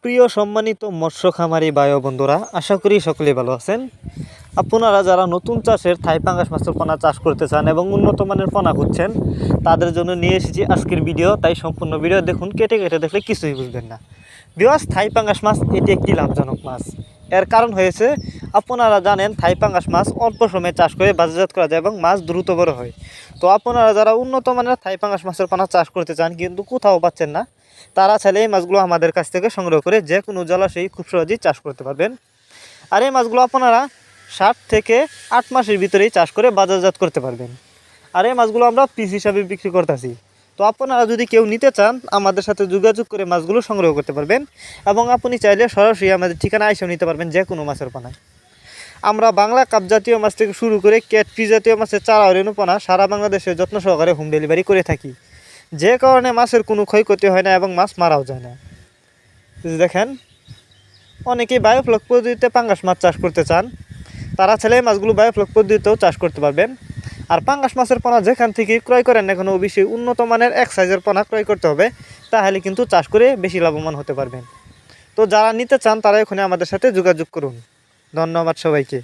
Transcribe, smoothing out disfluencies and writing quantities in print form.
প্রিয় সম্মানিত মৎস্য খামারি ভাই ও বন্ধুরা, আশা করি সকলেই ভালো আছেন। আপনারা যারা নতুন চাষের থাই পাঙ্গাস মাছের পোনা চাষ করতে চান এবং উন্নত মানের পোনা খুঁজছেন, তাদের জন্য নিয়ে এসেছি আজকের ভিডিও। তাই সম্পূর্ণ ভিডিও দেখুন, কেটে কেটে দেখলে কিছুই বুঝবেন না। ভিউয়ার্স, থাই পাঙ্গাস মাছ এটি একটি লাভজনক মাছ। এর কারণ হয়েছে, আপনারা জানেন থাই পাঙ্গাস মাছ অল্প সময়ে চাষ করে বাজারজাত করা যায় এবং মাছ দ্রুত বড় হয়। তো আপনারা যারা উন্নত মানের থাই পাঙ্গাস মাছের পোনা চাষ করতে চান কিন্তু কোথাও পাচ্ছেন না, তারা চাইলে এই মাছগুলো আমাদের কাছ থেকে সংগ্রহ করে যে কোনো জলাশয়ে খুব সহজেই চাষ করতে পারবেন। আর এই মাছগুলো আপনারা 7 থেকে 8 মাসের ভিতরেই চাষ করে বাজারজাত করতে পারবেন। আর এই মাছগুলো আমরা পিস হিসাবে বিক্রি করতেছি। তো আপনারা যদি কেউ নিতে চান, আমাদের সাথে যোগাযোগ করে মাছগুলো সংগ্রহ করতে পারবেন এবং আপনি চাইলে সরাসরি আমাদের ঠিকানা এসেও নিতে পারবেন যে কোনো মাছের পোনা। আমরা বাংলা কাপ জাতীয় মাছ থেকে শুরু করে ক্যাটফিশ জাতীয় মাছের চারা ও রেণুপোনা সারা বাংলাদেশে যত্ন সহকারে হোম ডেলিভারি করে থাকি, যে কারণে মাছের কোনো ক্ষয়ক্ষতি হয় না এবং মাছ মারাও যায় না। দেখেন, অনেকেই বায়োফ্লক পদ্ধতিতে পাঙ্গাস মাছ চাষ করতে চান, তারা ছেলে মাছগুলো বায়োফ্লক পদ্ধতিতেও চাষ করতে পারবেন। আর পাঙ্গাস মাছের পোনা যেখান থেকে ক্রয় করেন না কেন, অবশ্যই উন্নত মানের এক সাইজের পোনা ক্রয় করতে হবে, তাহলে কিন্তু চাষ করে বেশি লাভবান হতে পারবেন। তো যারা নিতে চান তারা এখানে আমাদের সাথে যোগাযোগ করুন। ধন্যবাদ সবাইকে।